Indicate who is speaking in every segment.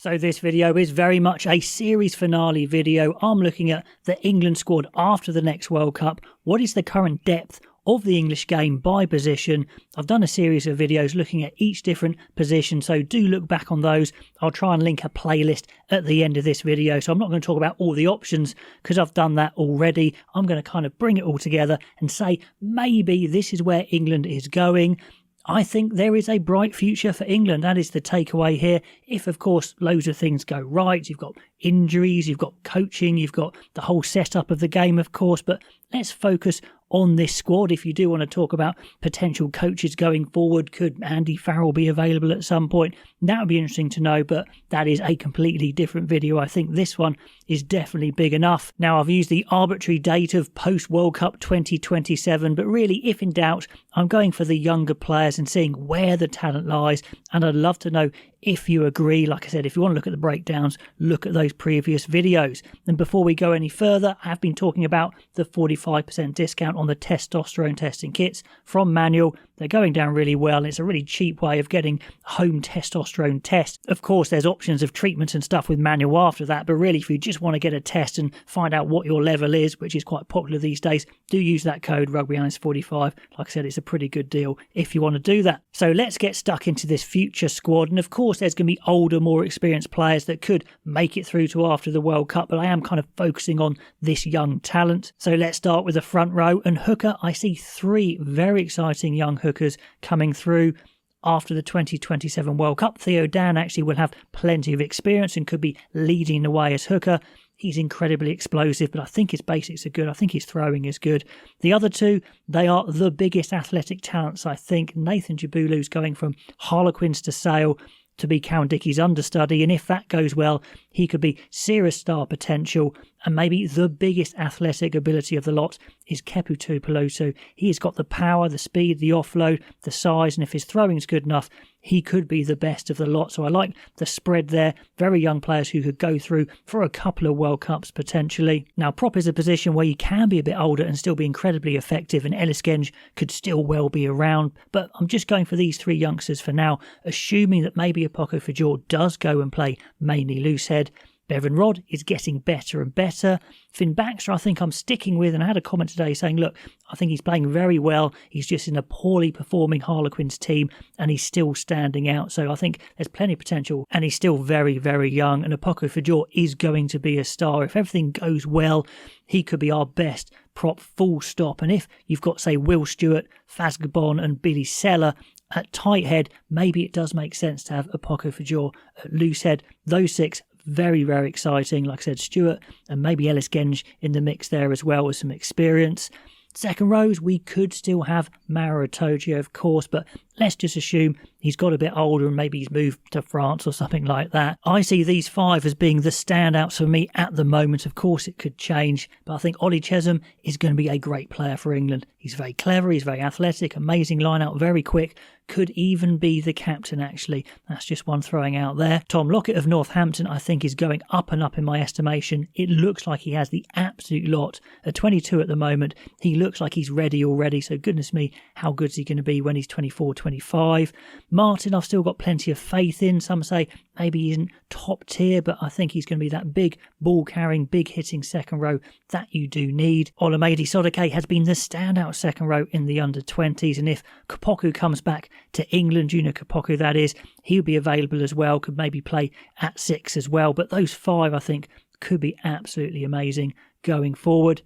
Speaker 1: So this video is very much a series finale video. I'm looking at the England squad after the next World Cup. What is the current depth of the English game by position? I've done a series of videos looking at each different position, so do look back on those. I'll try and link a playlist at the end of this video, so I'm not going to talk about all the options because I've done that already. I'm going to kind of bring it all together and say maybe this is where England is going. I think there is a bright future for England. That is the takeaway here. If, of course, loads of things go right, you've got injuries, you've got coaching, you've got the whole setup of the game, of course. But let's focus on this squad. If you do want to talk about potential coaches going forward, could Andy Farrell be available at some point? That would be interesting to know, but that is a completely different video. I think this one is definitely big enough. Now, I've used the arbitrary date of post-World Cup 2027, but really, if in doubt, I'm going for the younger players and seeing where the talent lies, and I'd love to know if you agree. Like I said, if you want to look at the breakdowns, look at those previous videos. And before we go any further, I have been talking about the 45% discount on the testosterone testing kits from Manual. They're going down really well, and it's a really cheap way of getting home testosterone test. Of course, there's options of treatments and stuff with Manual after that, but really, if you just want to get a test and find out what your level is, which is quite popular these days, do use that code RugbyAnalyst45. Like I said, it's a pretty good deal if you want to do that. So let's get stuck into this future squad, and of course, there's going to be older, more experienced players that could make it through to after the World Cup, but I am kind of focusing on this young talent. So let's start with the front row, and hooker, I see three very exciting young hookers coming through after the 2027 World Cup. Theo Dan actually will have plenty of experience and could be leading the way as hooker. He's incredibly explosive, but I think his basics are good. I think his throwing is good. The other two, they are the biggest athletic talents, I think. Nathan Jabulu's going from Harlequins to Sale to be Cowan-Dickey's understudy, and if that goes well, he could be serious star potential. And maybe the biggest athletic ability of the lot is Kepu Tuipulotu. He has got the power, the speed, the offload, the size, and if his throwing is good enough, he could be the best of the lot. So I like the spread there. Very young players who could go through for a couple of World Cups potentially. Now, prop is a position where you can be a bit older and still be incredibly effective, and Ellis Genge could still well be around. But I'm just going for these three youngsters for now, assuming that maybe Apoko Fajor does go and play mainly loose head. Bevan Rodd is getting better and better. Finn Baxter, I think I'm sticking with, and I had a comment today saying, look, I think he's playing very well. He's just in a poorly performing Harlequins team, and he's still standing out. So I think there's plenty of potential, and he's still very, very young. And Apoko Fajor is going to be a star. If everything goes well, he could be our best prop full stop. And if you've got, say, Will Stewart, Faz Gabon and Billy Seller at tight head, maybe it does make sense to have Apoko Fajor at loose head. Those six, very, very exciting. Like I said, Stewart and maybe Ellis Genge in the mix there as well with some experience. Second rows, we could still have Mara Itoje, of course, but let's just assume he's got a bit older and maybe he's moved to France or something like that. I see these five as being the standouts for me at the moment. Of course, it could change, but I think Ollie Chesham is going to be a great player for England. He's very clever, he's very athletic, amazing line-out, very quick. Could even be the captain, actually. That's just one throwing out there. Tom Lockett of Northampton, I think, is going up and up in my estimation. It looks like he has the absolute lot. At 22 at the moment, he looks like he's ready already. So goodness me, how good is he going to be when he's 24, 25? Martin, I've still got plenty of faith in. Some say maybe he isn't top tier, but I think he's going to be that big ball-carrying, big-hitting second row that you do need. Olamide Sodike has been the standout second row in the under-20s, and if Kapoku comes back to England, Junior Kapoku that is, he'll be available as well, could maybe play at 6 as well. But those five, I think, could be absolutely amazing going forward.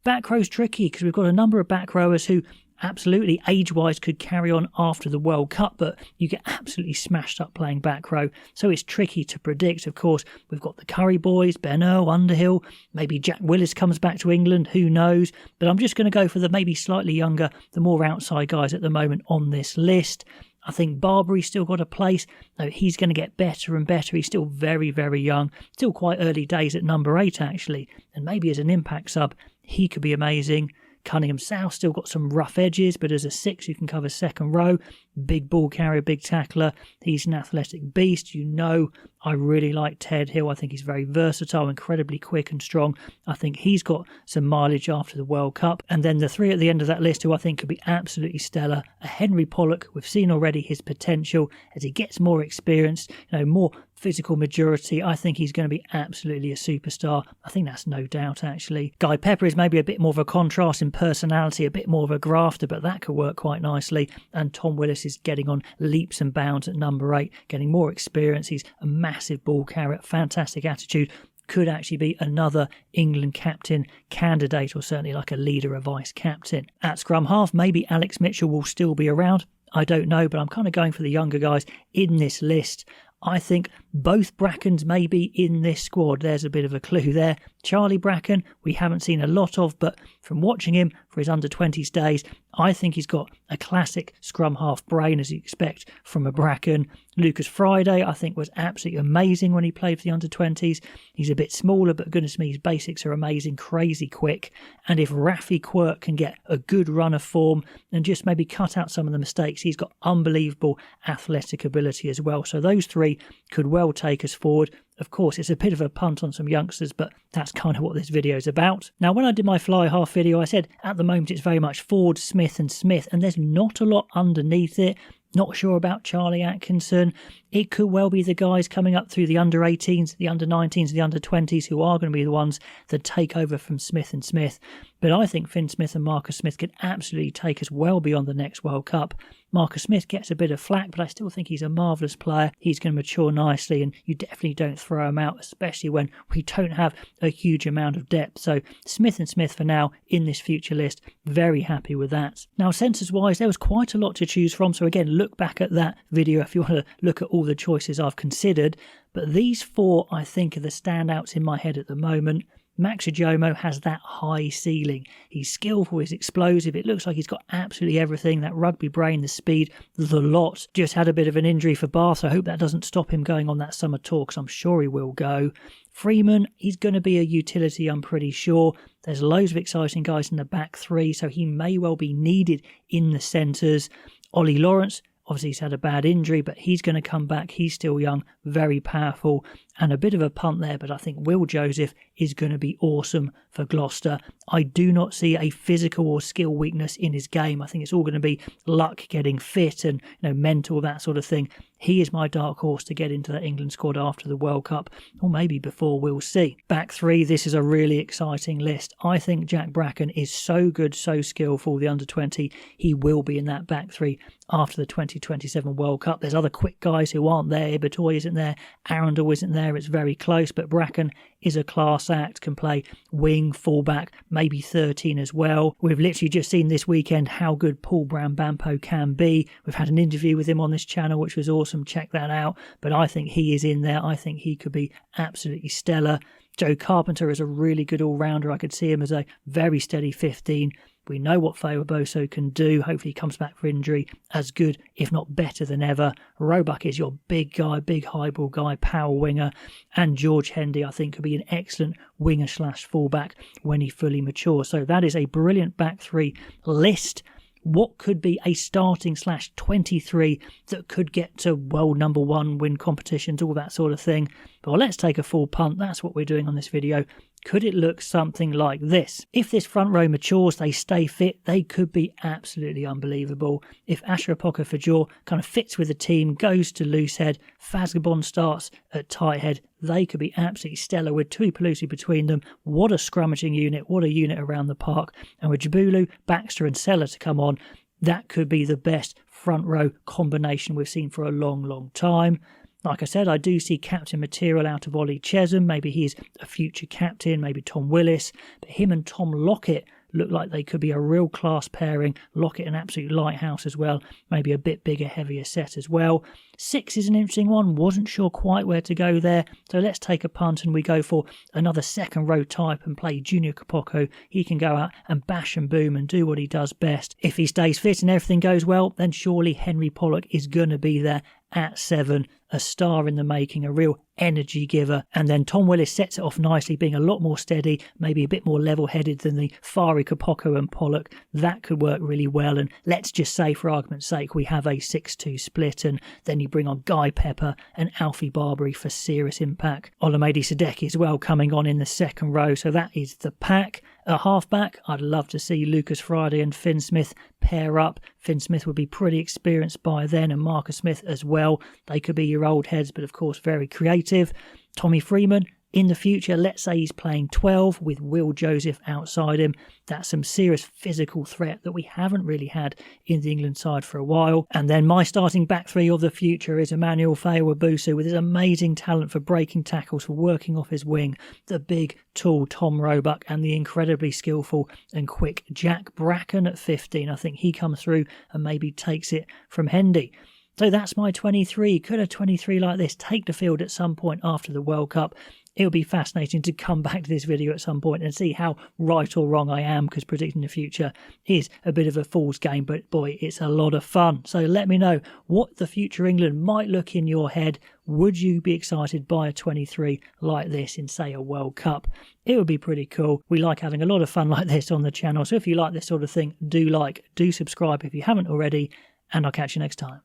Speaker 1: Back row's tricky because we've got a number of back rowers who absolutely age-wise could carry on after the World Cup, but you get absolutely smashed up playing back row, so it's tricky to predict. Of course, we've got the Curry boys, Ben Earl, Underhill, maybe Jack Willis comes back to England, who knows, but I'm just going to go for the maybe slightly younger, the more outside guys at the moment on this list. I think Barbary still got a place. No, he's going to get better and better. He's still very, very young. Still quite early days at number 8, actually. And maybe as an impact sub, he could be amazing. Cunningham South still got some rough edges, but as a 6 you can cover second row. Big ball carrier, big tackler. He's an athletic beast. You know, I really like Ted Hill. I think he's very versatile, incredibly quick and strong. I think he's got some mileage after the World Cup. And then the 3 at the end of that list who I think could be absolutely stellar. A Henry Pollock, we've seen already his potential as he gets more experienced, more physical maturity, I think he's going to be absolutely a superstar. I think that's no doubt, actually. Guy Pepper is maybe a bit more of a contrast in personality, a bit more of a grafter, but that could work quite nicely. And Tom Willis is getting on leaps and bounds at number 8, getting more experience. He's a massive ball carrier, fantastic attitude. Could actually be another England captain candidate, or certainly like a leader, a vice captain. At scrum half, maybe Alex Mitchell will still be around. I don't know, but I'm kind of going for the younger guys in this list. I think both Brackens may be in this squad. There's a bit of a clue there. Charlie Bracken, we haven't seen a lot of, but from watching him for his under-20s days, I think he's got a classic scrum half brain, as you expect from a Bracken. Lucas Friday, I think, was absolutely amazing when he played for the under-20s. He's a bit smaller, but goodness me, his basics are amazing, crazy quick. And if Rafi Quirk can get a good run of form and just maybe cut out some of the mistakes, he's got unbelievable athletic ability as well. So those three could well take us forward. Of course, it's a bit of a punt on some youngsters, but that's kind of what this video is about. Now, when I did my fly half video, I said at the moment it's very much Ford, Smith and Smith, and there's not a lot underneath it. Not sure about Charlie Atkinson. It could well be the guys coming up through the under-18s, the under-19s, the under-20s who are going to be the ones that take over from Smith and Smith. But I think Finn Smith and Marcus Smith could absolutely take us well beyond the next World Cup. Marcus Smith gets a bit of flack, but I still think he's a marvellous player. He's going to mature nicely, and you definitely don't throw him out, especially when we don't have a huge amount of depth. So Smith and Smith for now in this future list. Very happy with that. Now, centres-wise, there was quite a lot to choose from. So again, look back at that video if you want to look at all the choices I've considered. But these 4, I think, are the standouts in my head at the moment. Max Ajomo has that high ceiling. He's skillful, he's explosive. It looks like he's got absolutely everything. That rugby brain, the speed, the lot. Just had a bit of an injury for Bath, so I hope that doesn't stop him going on that summer tour, because I'm sure he will go. Freeman, he's going to be a utility, I'm pretty sure. There's loads of exciting guys in the back 3, so he may well be needed in the centres. Ollie Lawrence, obviously he's had a bad injury, but he's going to come back. He's still young, very powerful, and a bit of a punt there, but I think Will Joseph is going to be awesome for Gloucester. I do not see a physical or skill weakness in his game. I think it's all going to be luck, getting fit and mental, that sort of thing. He is my dark horse to get into that England squad after the World Cup, or maybe before, we'll see. Back 3, this is a really exciting list. I think Jack Bracken is so good, so skillful, the under-20, he will be in that back 3 after the 2027 World Cup. There's other quick guys who aren't there. Batoy isn't there, Arundel isn't there. It's very close, but Bracken is a class act, can play wing, fullback, maybe 13 as well. We've literally just seen this weekend how good Paul Brown-Bampo can be. We've had an interview with him on this channel, which was awesome. Check that out. But I think he is in there. I think he could be absolutely stellar. Joe Carpenter is a really good all-rounder. I could see him as a very steady 15. We know what Feo Boso can do. Hopefully he comes back for injury as good, if not better than ever. Roebuck is your big guy, big high ball guy, power winger. And George Hendy, I think, could be an excellent winger/fullback when he fully matures. So that is a brilliant back 3 list. What could be a starting/23 that could get to world number 1, win competitions, all that sort of thing. But let's take a full punt. That's what we're doing on this video. Could it look something like this? If this front row matures, they stay fit, they could be absolutely unbelievable. If Asher Apoko-Fajor kind of fits with the team, goes to loose head, Fazgabon starts at tight head, they could be absolutely stellar with Tui Pelusi between them. What a scrummaging unit, what a unit around the park. And with Jabulu, Baxter and Seller to come on, that could be the best front row combination we've seen for a long, long time. Like I said, I do see captain material out of Ollie Chesham. Maybe he's a future captain, maybe Tom Willis. But him and Tom Lockett look like they could be a real class pairing. Lockett an absolute lighthouse as well. Maybe a bit bigger, heavier set as well. 6 is an interesting one. Wasn't sure quite where to go there. So let's take a punt and we go for another second row type and play Junior Kapoko. He can go out and bash and boom and do what he does best. If he stays fit and everything goes well, then surely Henry Pollock is going to be there at 7, a star in the making, a real energy giver. And then Tom Willis sets it off nicely, being a lot more steady, maybe a bit more level-headed than the fiery Kapoko and Pollock. That could work really well. And let's just say, for argument's sake, we have a 6-2 split, and then you bring on Guy Pepper and Alfie Barbary for serious impact. Olamide Sadeki as well coming on in the second row. So that is the pack. At halfback, I'd love to see Lucas Friday and Finn Smith pair up. Finn Smith would be pretty experienced by then, and Marcus Smith as well. They could be your old heads, but of course very creative. Tommy Freeman, in the future, let's say he's playing 12 with Will Joseph outside him. That's some serious physical threat that we haven't really had in the England side for a while. And then my starting back three of the future is Emmanuel Faye-Wabusu, with his amazing talent for breaking tackles, for working off his wing, the big, tall Tom Roebuck, and the incredibly skillful and quick Jack Bracken at 15. I think he comes through and maybe takes it from Hendy. So that's my 23. Could a 23 like this take the field at some point after the World Cup? It would be fascinating to come back to this video at some point and see how right or wrong I am, because predicting the future is a bit of a fool's game, but boy, it's a lot of fun. So let me know what the future England might look in your head. Would you be excited by a 23 like this in, say, a World Cup? It would be pretty cool. We like having a lot of fun like this on the channel, so if you like this sort of thing, do subscribe if you haven't already, and I'll catch you next time.